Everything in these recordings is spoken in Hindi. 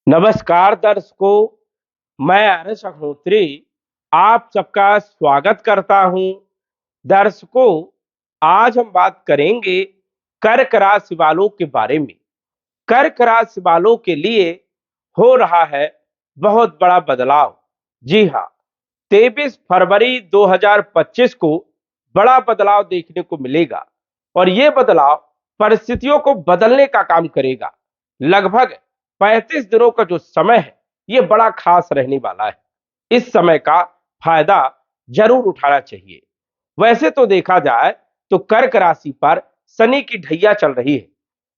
नमस्कार दर्शकों, मैं आरएस अग्निहोत्री आप सबका स्वागत करता हूं। दर्शकों, आज हम बात करेंगे कर्क राशि वालों के बारे में। कर्क राशि वालों के लिए हो रहा है बहुत बड़ा बदलाव। जी हाँ, 23 फरवरी 2025 को बड़ा बदलाव देखने को मिलेगा और ये बदलाव परिस्थितियों को बदलने का काम करेगा। लगभग 35 दिनों का जो समय है, ये बड़ा खास रहने वाला है। इस समय का फायदा जरूर उठाना चाहिए। वैसे तो देखा जाए तो कर्क राशि पर शनि की ढैया चल रही है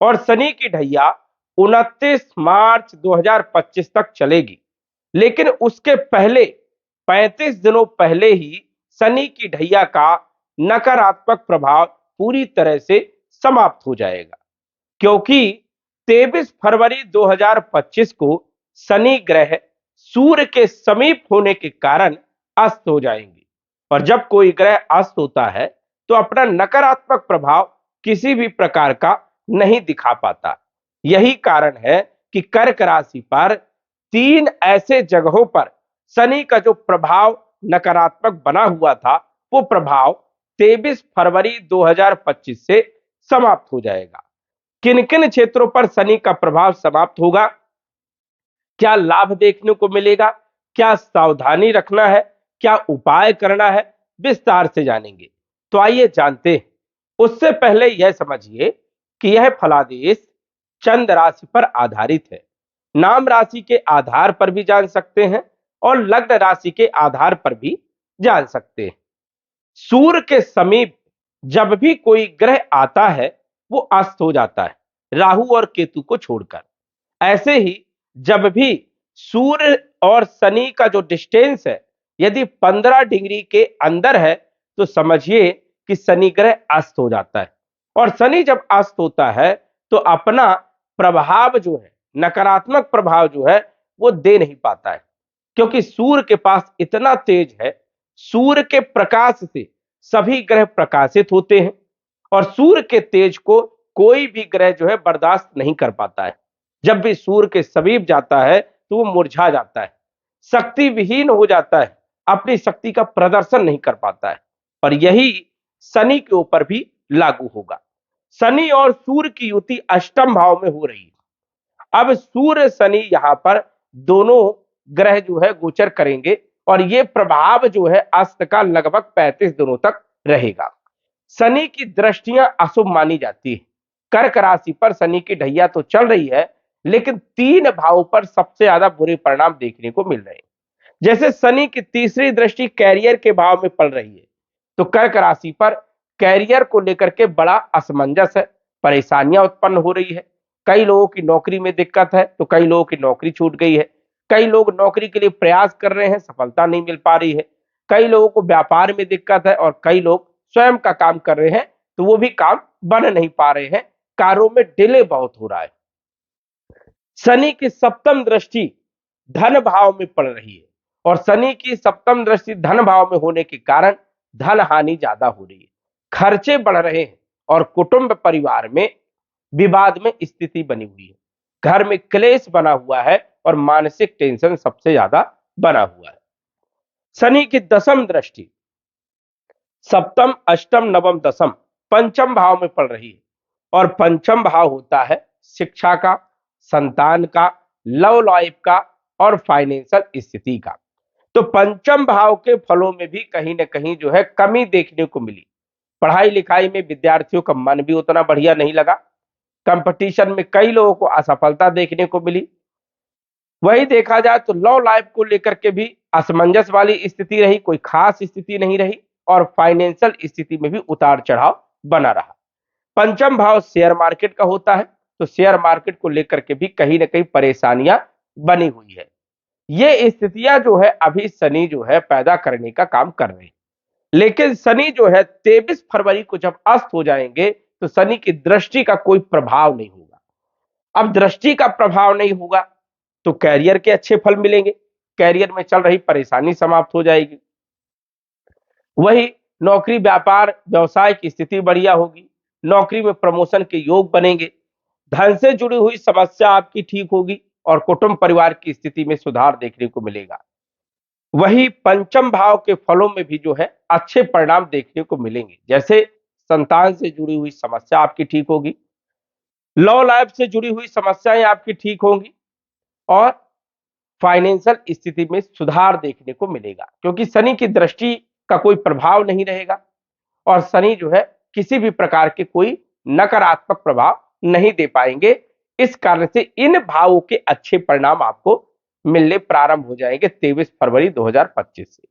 और शनि की ढैया 29 मार्च 2025 तक चलेगी। लेकिन उसके पहले 35 दिनों पहले ही शनि की ढैया का नकारात्मक प्रभाव पूरी तरह से समाप्त हो जाएगा, क्योंकि 23 फरवरी 2025 को शनि ग्रह सूर्य के समीप होने के कारण अस्त हो जाएंगे। और जब कोई ग्रह अस्त होता है तो अपना नकारात्मक प्रभाव किसी भी प्रकार का नहीं दिखा पाता। यही कारण है कि कर्क राशि पर 3 ऐसे जगहों पर शनि का जो प्रभाव नकारात्मक बना हुआ था, वो प्रभाव 23 फरवरी 2025 से समाप्त हो जाएगा। किन किन क्षेत्रों पर शनि का प्रभाव समाप्त होगा, क्या लाभ देखने को मिलेगा, क्या सावधानी रखना है, क्या उपाय करना है, विस्तार से जानेंगे। तो आइए जानते हैं। उससे पहले यह समझिए कि यह फलादेश चंद्र राशि पर आधारित है। नाम राशि के आधार पर भी जान सकते हैं और लग्न राशि के आधार पर भी जान सकते हैं। सूर्य के समीप जब भी कोई ग्रह आता है, वो अस्त हो जाता है, राहु और केतु को छोड़कर। ऐसे ही जब भी सूर्य और शनि का जो डिस्टेंस है, यदि 15 डिग्री के अंदर है, तो समझिए कि शनि ग्रह अस्त हो जाता है। और शनि जब अस्त होता है तो अपना प्रभाव जो है, नकारात्मक प्रभाव जो है, वो दे नहीं पाता है, क्योंकि सूर्य के पास इतना तेज है। सूर्य के प्रकाश से सभी ग्रह प्रकाशित होते हैं और सूर्य के तेज को कोई भी ग्रह जो है बर्दाश्त नहीं कर पाता है। जब भी सूर्य के समीप जाता है तो वो मुरझा जाता है, शक्ति विहीन हो जाता है, अपनी शक्ति का प्रदर्शन नहीं कर पाता है। और यही शनि के ऊपर भी लागू होगा। शनि और सूर्य की युति अष्टम भाव में हो रही है। अब सूर्य शनि यहां पर दोनों ग्रह जो है गोचर करेंगे और ये प्रभाव जो है अस्त का लगभग 35 दिनों तक रहेगा। शनि की दृष्टियां अशुभ मानी जाती है। कर्क राशि पर शनि की ढैया तो चल रही है, लेकिन 3 भाव पर सबसे ज्यादा बुरे परिणाम देखने को मिल रहे हैं। जैसे शनि की तीसरी दृष्टि कैरियर के भाव में पड़ रही है, तो कर्क राशि पर कैरियर को लेकर के बड़ा असमंजस है, परेशानियां उत्पन्न हो रही है। कई लोगों की नौकरी में दिक्कत है, तो कई लोगों की नौकरी छूट गई है। कई लोग नौकरी के लिए प्रयास कर रहे हैं, सफलता नहीं मिल पा रही है। कई लोगों को व्यापार में दिक्कत है और कई लोग स्वयं का काम कर रहे हैं, तो वो भी काम बन नहीं पा रहे हैं, कार्यों में डिले बहुत हो रहा है। शनि की सप्तम दृष्टि धन भाव में पड़ रही है और शनि की सप्तम दृष्टि धन भाव में होने के कारण धन हानि ज्यादा हो रही है, खर्चे बढ़ रहे हैं और कुटुंब परिवार में विवाद में स्थिति बनी हुई है। घर में क्लेश बना हुआ है और मानसिक टेंशन सबसे ज्यादा बना हुआ है। शनि की दसम दृष्टि सप्तम अष्टम नवम दसम पंचम भाव में पड़ रही है और पंचम भाव होता है शिक्षा का, संतान का, लव लाइफ का और फाइनेंशियल स्थिति का। तो पंचम भाव के फलों में भी कहीं ना कहीं जो है कमी देखने को मिली। पढ़ाई लिखाई में विद्यार्थियों का मन भी उतना बढ़िया नहीं लगा। कंपटीशन में कई लोगों को असफलता देखने को मिली। वही देखा जाए तो लव लाइफ को लेकर के भी असमंजस वाली स्थिति रही, कोई खास स्थिति नहीं रही और फाइनेंशियल स्थिति में भी उतार चढ़ाव बना रहा। पंचम भाव शेयर मार्केट का होता है, तो शेयर मार्केट को लेकर के भी कहीं ना कहीं परेशानियां बनी हुई है। ये स्थितियां जो है अभी शनि जो है पैदा करने का काम कर रहे हैं। लेकिन शनि जो है 23 फरवरी को जब अस्त हो जाएंगे तो शनि की दृष्टि का कोई प्रभाव नहीं होगा। अब दृष्टि का प्रभाव नहीं होगा तो कैरियर के अच्छे फल मिलेंगे, कैरियर में चल रही परेशानी समाप्त हो जाएगी। वही नौकरी व्यापार व्यवसाय की स्थिति बढ़िया होगी, नौकरी में प्रमोशन के योग बनेंगे, धन से जुड़ी हुई समस्या आपकी ठीक होगी और कुटुंब परिवार की स्थिति में सुधार देखने को मिलेगा। वही पंचम भाव के फलों में भी जो है अच्छे परिणाम देखने को मिलेंगे, जैसे संतान से जुड़ी हुई समस्या आपकी ठीक होगी, लव लाइफ से जुड़ी हुई समस्याएं आपकी ठीक होंगी और फाइनेंशियल स्थिति में सुधार देखने को मिलेगा, क्योंकि शनि की दृष्टि का कोई प्रभाव नहीं रहेगा और शनि जो है किसी भी प्रकार के कोई नकारात्मक प्रभाव नहीं दे पाएंगे। इस कारण से इन भावों के अच्छे परिणाम आपको मिलने प्रारंभ हो जाएंगे 23 फरवरी 2025 से।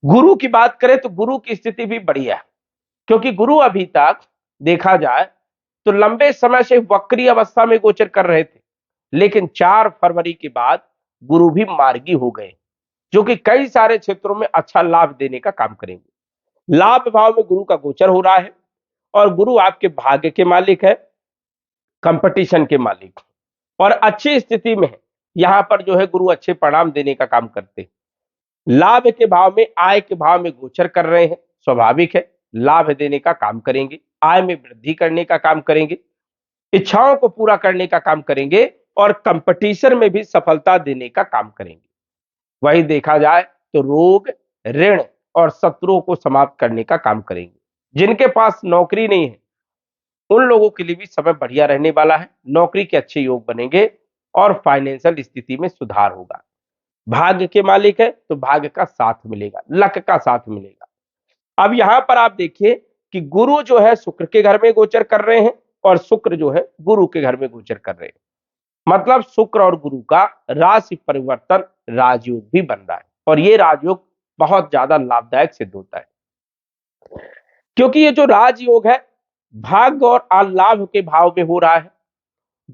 गुरु की बात करें तो गुरु की स्थिति भी बढ़िया है, क्योंकि गुरु अभी तक देखा जाए तो लंबे समय से वक्री अवस्था में गोचर कर रहे थे, लेकिन 4 फरवरी के बाद गुरु भी मार्गी हो गए, जो कि कई सारे क्षेत्रों में अच्छा लाभ देने का काम करेंगे। लाभ भाव में गुरु का गोचर हो रहा है और गुरु आपके भाग्य के मालिक है, कंपटीशन के मालिक और अच्छी स्थिति में है। यहां पर जो है गुरु अच्छे परिणाम देने का काम करते हैं। लाभ के भाव में आय के भाव में गोचर कर रहे हैं, स्वाभाविक है लाभ देने का काम करेंगे, आय में वृद्धि करने का काम करेंगे, इच्छाओं को पूरा करने का काम करेंगे और कंपटीशन में भी सफलता देने का काम करेंगे। वही देखा जाए तो रोग, ऋण और शत्रुओं को समाप्त करने का काम करेंगे। जिनके पास नौकरी नहीं है उन लोगों के लिए भी समय बढ़िया रहने वाला है, नौकरी के अच्छे योग बनेंगे और फाइनेंशियल स्थिति में सुधार होगा। भाग्य के मालिक है तो भाग्य का साथ मिलेगा, लक का साथ मिलेगा। अब यहां पर आप देखिए कि गुरु जो है शुक्र के घर में गोचर कर रहे हैं और शुक्र जो है गुरु के घर में गोचर कर रहे हैं। मतलब शुक्र और गुरु का राशि परिवर्तन राजयोग भी बन रहा है और ये राजयोग बहुत ज्यादा लाभदायक सिद्ध होता है, क्योंकि ये जो राजयोग है भाग्य और लाभ के भाव में हो रहा है।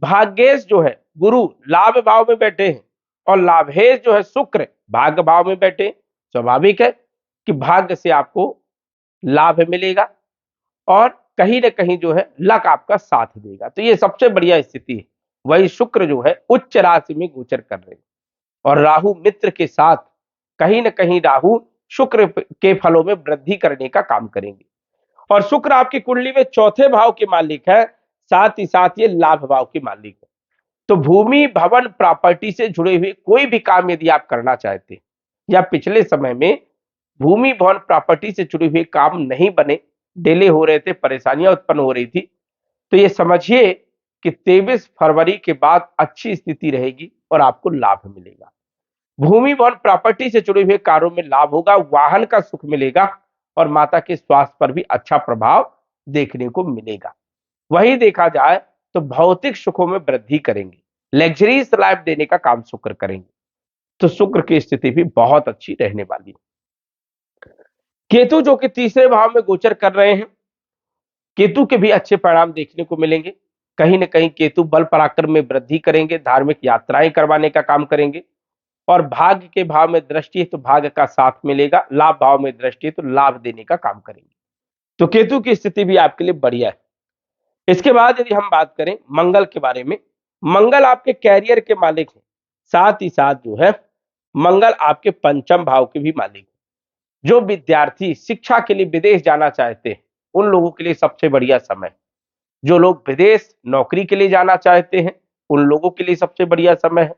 भाग्येश जो है गुरु लाभ भाव में बैठे हैं और लाभेश जो है शुक्र भाग्य भाव में बैठे। स्वाभाविक है कि भाग्य से आपको लाभ मिलेगा और कहीं ना कहीं जो है लक आपका साथ देगा, तो ये सबसे बढ़िया स्थिति है। वही शुक्र जो है उच्च राशि में गोचर कर रहे हैं और राहु मित्र के साथ कहीं ना कहीं राहु शुक्र के फलों में वृद्धि करने का काम करेंगे और शुक्र आपकी कुंडली में चौथे भाव के मालिक है, साथ ही साथ ये लाभ भाव के मालिक है। तो भूमि भवन प्रॉपर्टी से जुड़े हुए कोई भी काम यदि आप करना चाहते हैं या पिछले समय में भूमि भवन प्रॉपर्टी से जुड़े हुए काम नहीं बने, डिले हो रहे थे, परेशानियां उत्पन्न हो रही थी, तो ये समझिए कि 23 फरवरी के बाद अच्छी स्थिति रहेगी और आपको लाभ मिलेगा। भूमि भवन प्रॉपर्टी से जुड़े हुए कार्यों में लाभ होगा, वाहन का सुख मिलेगा और माता के स्वास्थ्य पर भी अच्छा प्रभाव देखने को मिलेगा। वही देखा जाए तो भौतिक सुखों में वृद्धि करेंगे, लग्जरीज लाइफ देने का काम शुक्र करेंगे, तो शुक्र की स्थिति भी बहुत अच्छी रहने वाली है। केतु जो कि तीसरे भाव में गोचर कर रहे हैं, केतु के भी अच्छे परिणाम देखने को मिलेंगे। कहीं ना कहीं केतु बल पराक्रम में वृद्धि करेंगे, धार्मिक यात्राएं करवाने का काम करेंगे और भाग्य के भाव में दृष्टि है तो भाग्य का साथ मिलेगा, लाभ भाव में दृष्टि है तो लाभ देने का काम करेंगे। तो केतु की स्थिति भी आपके लिए बढ़िया है। इसके बाद यदि हम बात करें मंगल के बारे में, मंगल आपके कैरियर के मालिक हैं, साथ ही साथ जो है मंगल आपके पंचम भाव के भी मालिक हैं। जो विद्यार्थी शिक्षा के लिए विदेश जाना चाहते हैं उन लोगों के लिए सबसे बढ़िया समय, जो लोग विदेश नौकरी के लिए जाना चाहते हैं उन लोगों के लिए सबसे बढ़िया समय है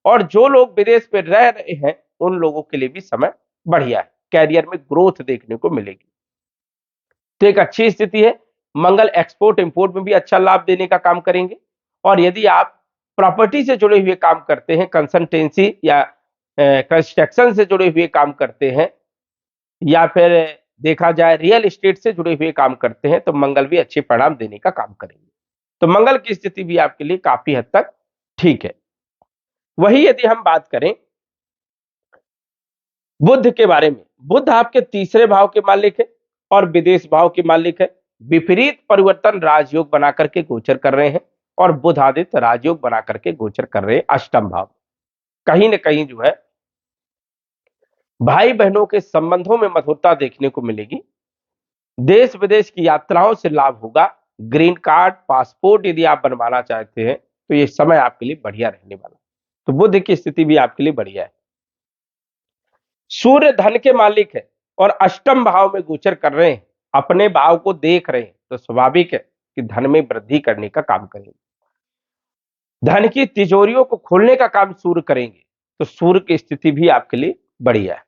और जो लोग विदेश में रह रहे हैं उन लोगों के लिए भी समय बढ़िया है, कैरियर में ग्रोथ देखने को मिलेगी। तो एक अच्छी स्थिति है। मंगल एक्सपोर्ट इंपोर्ट में भी अच्छा लाभ देने का काम करेंगे और यदि आप प्रॉपर्टी से जुड़े हुए काम करते हैं, कंसल्टेंसी या कंस्ट्रक्शन से जुड़े हुए काम करते हैं या फिर देखा जाए रियल एस्टेट से जुड़े हुए काम करते हैं तो मंगल भी अच्छे परिणाम देने का काम करेंगे। तो मंगल की स्थिति भी आपके लिए काफी हद तक ठीक है। वही यदि हम बात करें बुध के बारे में, बुध आपके तीसरे भाव के मालिक है और विदेश भाव के मालिक है। विपरीत परिवर्तन राजयोग बना करके गोचर कर रहे हैं और बुध आदित्य राजयोग बना करके गोचर कर रहे हैं अष्टम भाव। कहीं ना कहीं जो है भाई बहनों के संबंधों में मधुरता देखने को मिलेगी, देश विदेश की यात्राओं से लाभ होगा। ग्रीन कार्ड, पासपोर्ट यदि आप बनवाना चाहते हैं तो ये समय आपके लिए बढ़िया रहने वाला। तो बुध की स्थिति भी आपके लिए बढ़िया है। सूर्य धन के मालिक है और अष्टम भाव में गोचर कर रहे हैं, अपने भाव को देख रहे हैं, तो स्वाभाविक है कि धन में वृद्धि करने का काम करेंगे। धन की तिजोरियों को खोलने का काम सूर्य करेंगे, तो सूर्य की स्थिति भी आपके लिए बढ़िया है।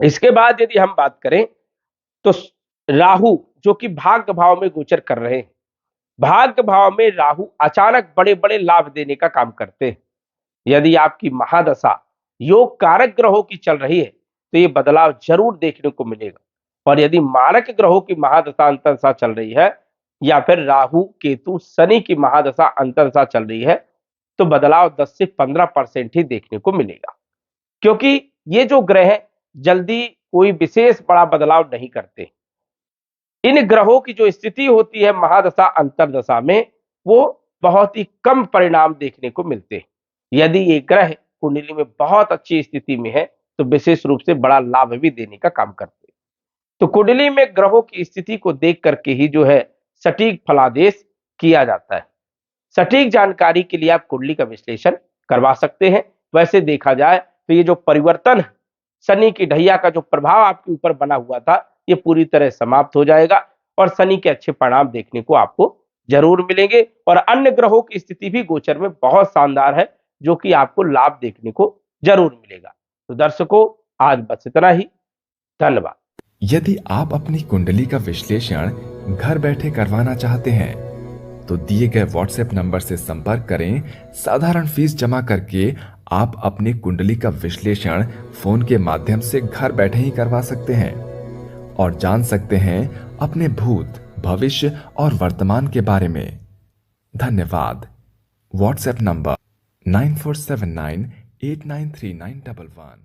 इसके बाद यदि हम बात करें तो राहु जो कि भाग्य भाव में गोचर कर रहे हैं, भाग्य भाव में राहु अचानक बड़े बड़े लाभ देने का काम करते हैं। यदि आपकी महादशा योग कारक ग्रहों की चल रही है तो ये बदलाव जरूर देखने को मिलेगा। और यदि मारक ग्रहों की महादशा अंतरदशा चल रही है या फिर राहु केतु शनि की महादशा अंतरदशा चल रही है तो बदलाव 10 से 15% ही देखने को मिलेगा, क्योंकि ये जो ग्रह है जल्दी कोई विशेष बड़ा बदलाव नहीं करते। इन ग्रहों की जो स्थिति होती है महादशा अंतरदशा में वो बहुत ही कम परिणाम देखने को मिलते हैं। यदि ये ग्रह कुंडली में बहुत अच्छी स्थिति में है तो विशेष रूप से बड़ा लाभ भी देने का काम करते हैं। तो कुंडली में ग्रहों की स्थिति को देख करके ही जो है सटीक फलादेश किया जाता है। सटीक जानकारी के लिए आप कुंडली का विश्लेषण करवा सकते हैं। वैसे देखा जाए तो ये जो परिवर्तन है, शनि की ढैया का जो प्रभाव आपके ऊपर बना हुआ था ये पूरी तरह समाप्त हो जाएगा और शनि के अच्छे परिणाम देखने को आपको जरूर मिलेंगे। और अन्य ग्रहों की स्थिति भी गोचर में बहुत शानदार है जो कि आपको लाभ देखने को जरूर मिलेगा। तो दर्शकों, आज बस इतना ही। धन्यवाद। यदि आप अपनी कुंडली का विश्लेषण घर बैठे करवाना चाहते हैं तो दिए गए व्हाट्सएप नंबर से संपर्क करें। साधारण फीस जमा करके आप अपनी कुंडली का विश्लेषण फोन के माध्यम से घर बैठे ही करवा सकते हैं और जान सकते हैं अपने भूत, भविष्य और वर्तमान के बारे में। धन्यवाद। WhatsApp number 9479893911।